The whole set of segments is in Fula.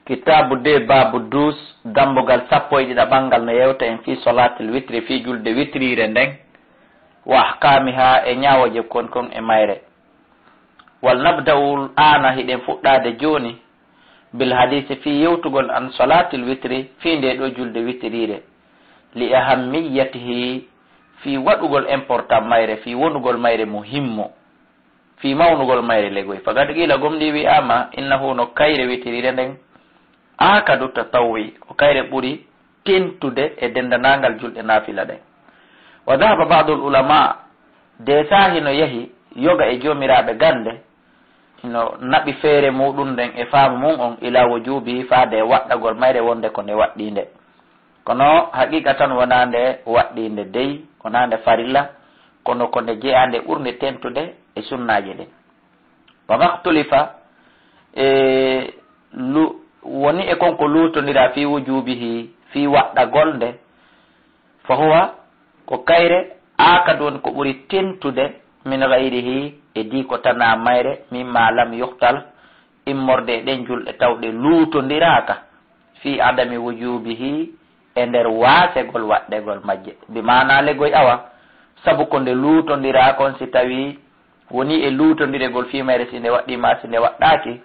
kitabu de babu dus dambugal sappo e ɗiɗa ɓangal no yewta en fi solatil witri fi julde witrire nden wa ahkamiha e ñawoje kon kon e mayre. wal nabda'u ana hiɗen fuɗɗade joni bil hadisi fi yewtugol an solatil witri fi nde ɗo julde witrire li ahammiyatihi fi waɗugol important mayre fi wonugol mayre muhimmo fi mawnugol mayre legoy fagad qila gomɗi wi'ama innahu no kayre witrire nden akadu tatawwi ko kayre ɓuri tentude e dendanagal julɗe nafila ɗen. wa dhahaba ba'dul ulama de sahi no yahi yoga e jomiraɓe gande no naɓi feere muɗum nden e faamu mum on ila wujubi faade waɗɗagol mayre wonde ko nde waɗɗinde kono haqiqa tan wona nde waɗɗinde dey wona nde farilla kono ko nde jeeyande ɓurde tentude e sunnaji ɗin. wa maktulifa woni e konko lutodira fi wujubihi fi waɗɗagol nde fa huwa ko kayre akadu woni ko ɓuri tentude min gayrihi e di ko tana mayre mimma lam yuhtal immorde ɗen julɗe tawɗe luutodiraka fi adami wujubihi e nder waasegol waɗɗegol majje bi mana legoy awa sabu ko nde luutodirako si tawi woni e luutodiregol fi mayre si nde waɗɗima si nde waɗɗaki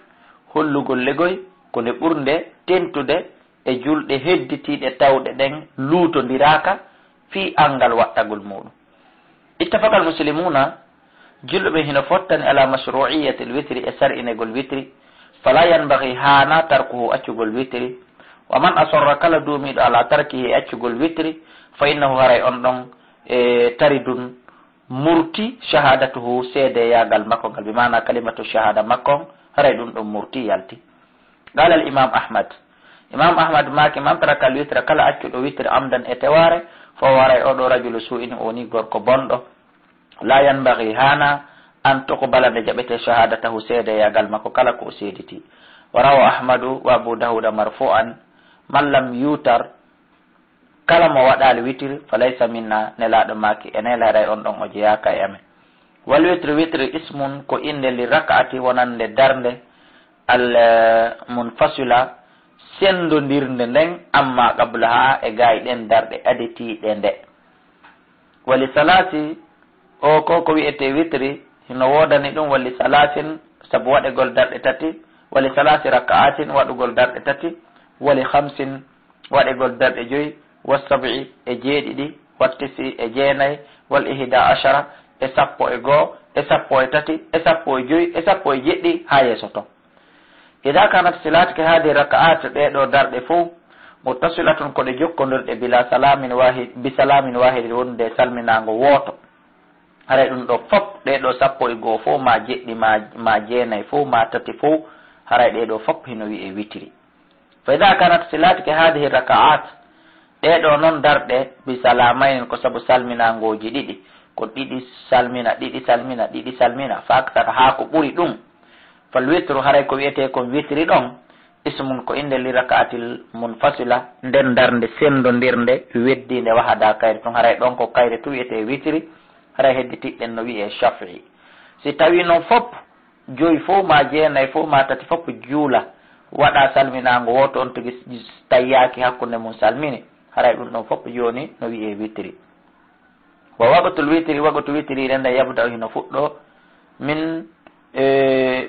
hollugol legoy ko nde ɓurde tentude e julɗe hedditiɗe tawɗe ɗen luutodiraka fi angal waɗɗagol muɗum. ittafaqa al muslimuna julɓe hino fottani ala mashru'iyati l witri e sar'inegol witri fala yanbaghi hana tarkuhu accugol witri wa man asorra kala duumiɗo ala tarkihi accugol witri fa innahu haray on ɗon e taridun murti shahadatuhu seede yagal makko ngal bi mana kalimatu shahada makko haray ɗum ɗon murti yalti. qala al imam ahmad maki man taraka al witra kala accuɗo witri amdan e teware fo waray oɗo rajulu su'in woni gorko bonɗo la yanbaghi hana an tuqbala nde jaɓete shahadatahu seede yagal makko kala ko o seediti. wa rawa ahmadu wa abu dawuda marfu'an man lam yutar kala mo waɗali witri fa laysa minna nelaɗo maki e nelaray on ɗon o jeyaka e amen. wal witri ismun ko inde li rak'ati wonande darde al munfasila sendodirde nden amma qablaha e gayɗen darɗe adetiɗe nde. wali salasi o ko wiyete witri hino wodani ɗum wali salasin sabu waɗegol darɗe tati wali salasi raka'atin waɗugol darɗe tati wali hamsin waɗegol darɗe joyi wasabi e jeeɗiɗi wattisi e jeenayi wal ihda ashara e sappo e goo e sappo e tati e sappo e joyi e sappo e jeɗɗi ha yeeso ton. ida kanat silatke haadi raka'at ɗeɗo darɗe fo muttasilatun koɗe jokkodirɗe bi salamin wahidi wonde salminago wooto haray ɗum ɗo fop ɗeɗo sappo e goo fo ma jeɗɗi ma jeenayi fo ma tati fo haray ɗeɗo fop hino wi'e witiri. fa ida kanat silatke haadihi raka'at ɗeɗo noon darɗe bi salamayn ko sabu salminagoji ɗiɗi ko ɗiɗi salmina fa aktar ha ko ɓuri ɗum fal witru haray ko wiyete kon witri ɗon ismun ko inde li raka'atil munfasila nden darde sendodirde weddinde wahada kayre tun haray ɗon ko kayre tu wiyete witri haray hedditiɗɗen no wiye shafi'i. si tawi noon fop joyi fo ma jeenayi fo ma tati fop juula waɗa salminago woto on tigi tayyaki hakkude mum salmini haray ɗum ɗon fop joni no wiye witri. wa waqtul witri waqtu witri ɗende yabda hino fuɗɗo min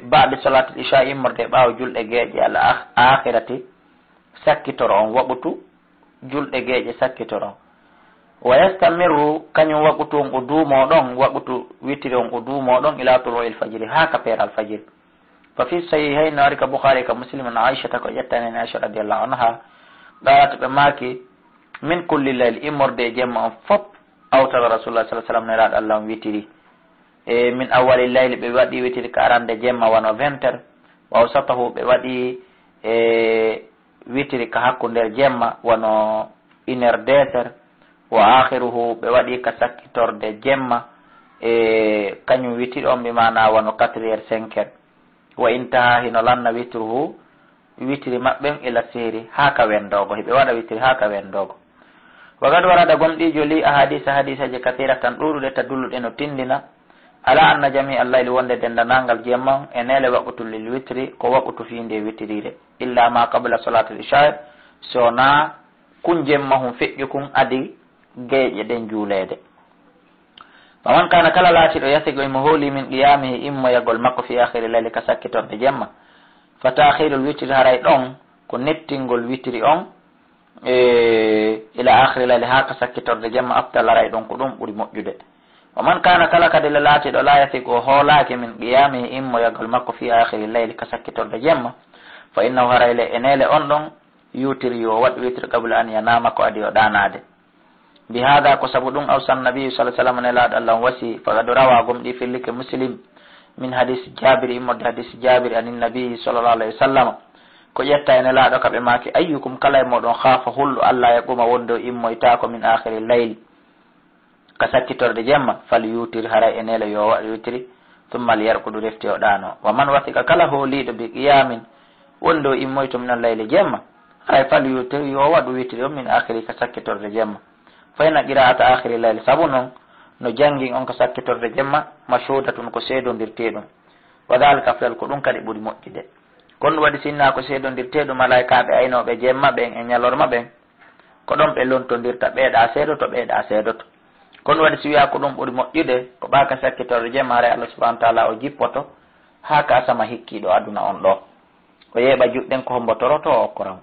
baɗe salatul isha immorde ɓaawo julɗe geeƴe al akhirati sakkitoro on waqtu julɗe geeƴe sakkitoro. wa yastamiru kañum waqtu on o duumoɗon waqtu witiri on o duumoɗon ila tulu'il fajiri ha ka peeral fajiri. fa fi sahihayn wari ka bukhari ka muslim an aishata ko ƴettaneni aicha radiallahu anha ɗawata ɓe maaki min kulli layl immorde jemma on fop awtaga rasulullah sallallahu alaihi wasallam neraɗo allah on witiri e min awwali layli ɓe waɗi witiri ka arande jemma wano 20h wa awsatahu ɓe waɗi witiri ka hakku nder jemma wano 1h wa akhiruhu ɓe waɗi ka sakkitorde jemma kañum witiri on ɓe mana wano 4h 5h wa intaha hino lanna witruhu witiri maɓɓe ila sehri ha ka wendogo hiɓe waɗa witiri ha ka wendogo. wagad warada gomɗijo li ahadisa hadisaji kathira tan ɗuɗuɗe tadulluɗe no tindina ala anna jami al-layli wonde dendanangal jemma enele waqtul lil witri ko waqtu fiinde witrire illa ma qabla salatul isha sona kun jemma hum feƴƴu kun adi geeƴe ɗen juulede faman kana kala laatiɗo yasigo imo hooli min qiyamihi immoyagol makko fi akhiri layli ka sakkitorde jemma fa ta'khirul witri haray ɗon ko nettingol witri on ila akhiri layli ha ka sakkitorde jemma aftal haray ɗon ko ɗum ɓuri moƴƴude waman kana kala kadi le laatiɗo la yasigo hoolaki min qiyamihi immoyagol makko fi akhiri layli ka sakkitorde jemma fa innahu haray le enele on ɗon yutiri yo waɗ witri qabla an yanama ko adi o ɗanade bi hada ko sabu ɗum awsan nabiyu sallah sallam nelaɗo allah wasi fagadu rawa gomɗi fillike muslim min hadisi jabiri immode hadisi jabiri anin nabiyi sallallah alayhi wa sallam ko ƴetta e nelaɗo kaɓe maki ayyukum kala e moɗon haafa hulɗo allah yaquma wondo immoytako min akhiri leyli ka sakkitorde jemma fal yutiri haray e nele yo waɗ witri tumma al yarkudu refti o ɗano wa man wasika kala hooliɗo bi qiyamin wondo immoyto min al leyli jemma haray fal yutiri yo waɗu witri o min akhiri ka sakkitorde jemma fayna qira'ata akhiri layl sabu noon no jangin on ko sakkitorde jemma mashudatun ko seedondirteɗum wa dhalika afdal ko ɗum kadi ɓuri moƴƴude kon ɗum waɗi sinna ko seedondirteɗum malaikaɓe aynoɓe jemma ɓen e ñalorma ɓen ko ɗon ɓe lontodirta ɓeeɗa seedoto ɓeeɗa seedoto kon ɗum waɗi si wiya ko ɗum ɓuri moƴƴude ko ɓaka sakkitorde jemma haray allah subahana wa taala o jippoto ha ka sama hikkiɗo aduna on ɗo o yeeɓa juɗɗen ko hombotoroto o okkoram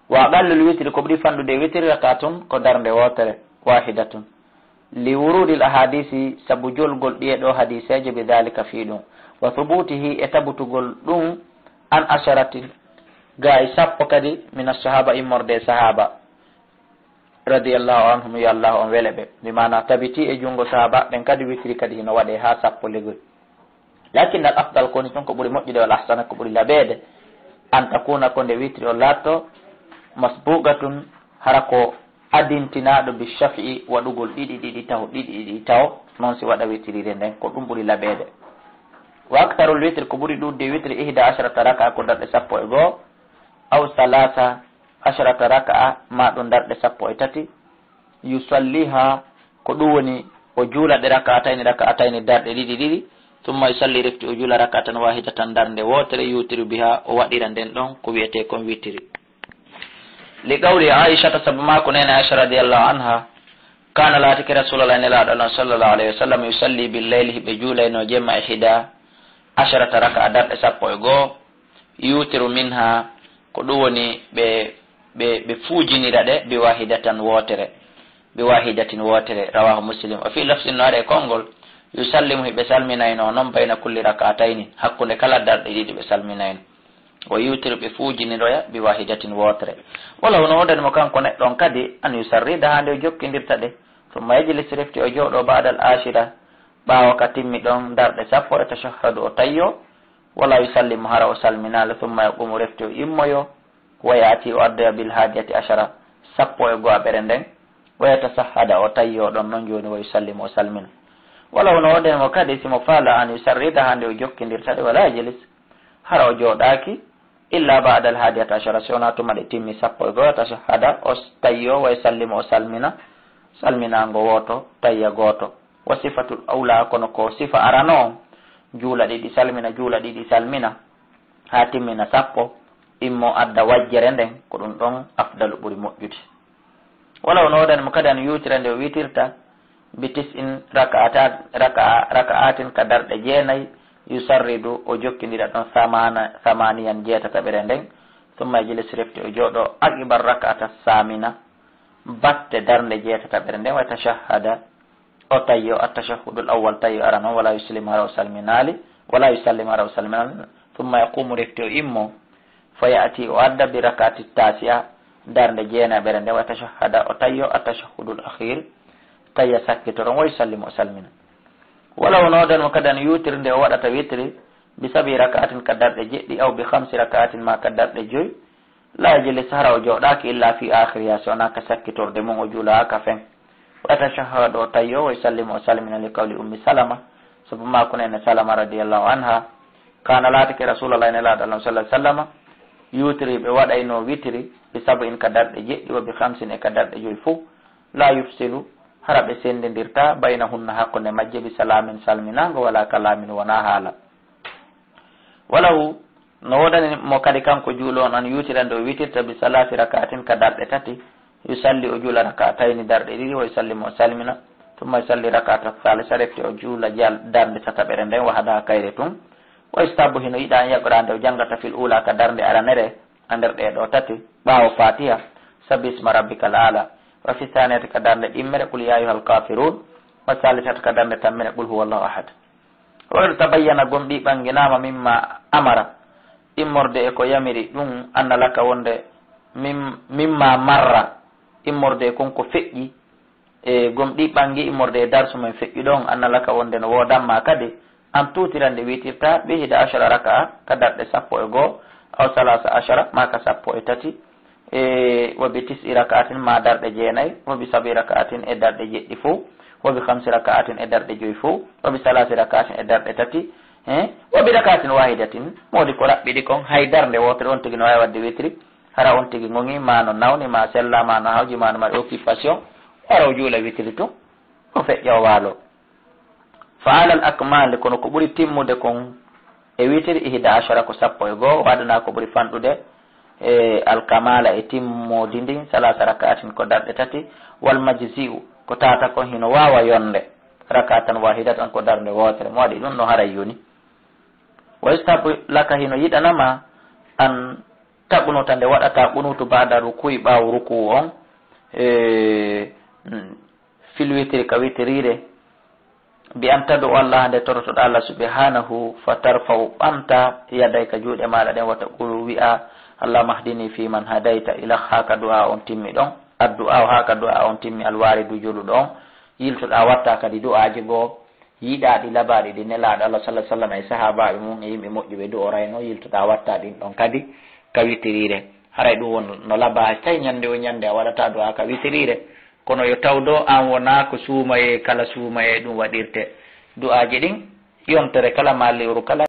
wa qallul witri ko ɓuri fanɗude witri rakatun ko darnde wotere wahidatun li wurudil ahadisi sabu jolgol ɗiyeɗo hadiseje be dhalika fi ɗum wa thubutihi e tabutugol ɗum an asharatin ga e sappo kadi min assahaba immorde sahaba radiallahu anhum yo allah on wele ɓe mi mana tabiti e jungo sahaba ɓen kadi witri kadi hino waɗe ha sappo ligol lakin al afdal koni ton ko ɓuri moƴƴude wal ahsana ko ɓuri laɓede an takuna ko nde witri o latto masbugatun hara ko adintinaɗo bi shafi'i waɗugol ɗiɗi taw noon si waɗa witrire nden ko ɗum ɓuri laɓede wa aktarul witri ko ɓuri ɗudde witri ihda asharata raka'a ko darɗe sappo e goho aw salasa asharata raka'a ma ɗum darɗe sappo e tati yusalliha ko ɗum woni o juula ɗe raka'atayni darɗe ɗiɗi tumma yusalli refti o juula raka'atan wahidatan darnde wotere yutiru biha o waɗira nden ɗon ko wiyete kon witiri li qawli aishata sabu mako nene aicha radiallahu anha kana laatiki rasulallah nelaɗo allah sallllahu alayhi wa sallam yusalli billeyli hiɓe juulayno jemma e hida asharata raka a darɗe sappo e goho yutiru minha ko ɗum woni ɓe fuujinira ɗe bi wahidatin wotere rawahu muslim o fi lafsin no aɗa e konngol yusallimu hiɓe salminayno noon bayna kulli rakatayni hakkunde kala darɗe ɗiɗi ɓe salminayno o yutiru ɓe fuujiniroya bi wahidatin wotere wala hono wodanimo kanko neɗɗon kadi an yusarrida hande o jokkidirta ɗe summa yejlis refti o jooɗo baadal ashira ɓaawo ka timmi ɗon darɗe sappo e tashahhadu o tayyo wala yusallimu hara o salminala summa yaqumu refti o immoyo wayati o addoya bil hadiyati ashara sappo e go'a ɓere nden wayatasahhada o tayyo ɗon noon joni wa yusallimu o salmina wala hono wodanimo kadi simo faala an yusarrida hande o jokkidirta ɗe wala yejlis hara o jooɗaki illa ba'da al-hadiyata ashara sona tuma ɗe timmi sappo e goho tashahhada o tayyo way sallima o salminango woto tayya goto wa sifatul awla kono ko sifa arano on juula ɗiɗi salmina ha timmina sappo immo adda wajjere nden ko ɗum ɗon afdalu ɓuri moƴƴude wala wono wodanimo kadi an yutira nde o witirta bi tis'in raka'atin ka darɗe jeenayi yusarridu o jokkidira ɗon samaniyan jeetata ɓere nden summa jilis refti o jooɗo aqibar rak'ata samina batte darnde jeetata ɓere nden wa tashahhada o tayyo attashahhudul awwal tayyo ara noon wala yusallimu hara o salminali summa yaqumu refti o immo fa ya'ti o adda bi rak'ati tasi'a darnde jeena ɓere nden wa tashahhada o tayyo attashahhudul akhir tayya sakkitoron wa yusallimu o salmina wala wono odanmo kadi an yutir nde o waɗata witri bi sabi raka'atin ka darɗe jeɗɗi aw bi 5 raka'atin ma ka darɗe joyi la yajlis hara o jooɗaki illa fi akhiriya so wona ka sakkitorde mum o juula ka fen wa tashahhadu o tayyo wa yusallimu o salmina li qawli ummi salama sabu mako nene salama radiallahu anha kana laatake rasulallah ne laaɗo allah sallah sallama yutiri ɓe waɗayno witiri bi 7 ka darɗe jeɗɗi wa bi 5 e ka darɗe joyi fo la yufsilu hara ɓe sendidirta baynahunna hakkunde majje bi salamin salminago wala kalamin wona haala. walahu no wodani mo kadi kanko juulo on an yutirande o witirta bi salati rakatin ka darɗe tati yusalli o juula rakatayni darɗe ɗiɗi o yusallimu o salmina tumma yusalli rakata salisa refte o juula darde tataɓere nden wahada kayre tun o istabu hino yiɗa an yaɓrande o jangata fil ula ka darde aranere a nder ɗeɗo tati ɓawo fatiha sabbi isma rabbikal ala wa fi thaniyati ka darde ɗimmere qul ya ayyuhal kafirun wa salisata ka darde tammere qul huwallahu ahad. o tabayyana gomɗi ɓanginama mimma amara immorde e ko yamiri ɗum anna laka wonde mimma marra immorde e konko feƴƴi e gomɗi ɓangi immorde e darsu men feƴƴi ɗon anna laka wonde no wodanma kadi an tutirande witirta ɓe hida ashara raka ka darɗe 12 aw salasa ashara ma ka 13 e wobi tisi rakaatin ma darɗe 9 wobi sabi rakaatin e darɗe 7 fo wobi 5 rakaatin e darɗe 5 fo wobi salasi rakaatin e darɗe 3 wobi rakaatin wahidatin modi ko raɓɓiɗi kon hay darde wotere on tigi no wawi wadde witri hara on tigi gongi ma no nawni ma sella ma no hawji ma no mari occupation wara o juula witri tun o feƴƴa o waalo. fa alal akmal kono ko ɓuri timmude kon e witiri ihda ashara ko 11 waɗana ko ɓuri fanɗude e alkamala e timmodi ndin salasa rakatin ko darɗe 3 wal majzi'u ko tata kon hino wawa yonde rakatan wahidatan ko darde wotere mo waɗi ɗum no haray yoni. wa yustabu laka hino yiɗanama an taɓunuta nde waɗata ɓunutu bada rukuyi ɓawo ruku on fil witiri ka witirire bi an tadu Allah nde torotoɗa Allah subhanahu fa tarfau ɓamta yaday ka juuɗe maɗa ɗen wata qulu wi'a allahumma hdini fi man hadayta ila haka du'a on timmi ɗon addu'a o haka du'a on timmi alwaridu juluɗo on yiltoɗa watta kadi du'aji goo yiɗaɗi labaɗi ɗi nelaɗo Allah sallallahu alaihi wasallam e sahabaɓe mum e yimɓe moƴƴuɓe du o rayno yiltoɗa watta ɗin ɗon kadi ka witirire haray ɗum won no laba tawi ñande o ñande a waɗata du'a ka witirire kono yo tawdo an wona ko suumaye kala suumaye ɗum waɗirte du'aji ɗin yontere kala ma lewru kala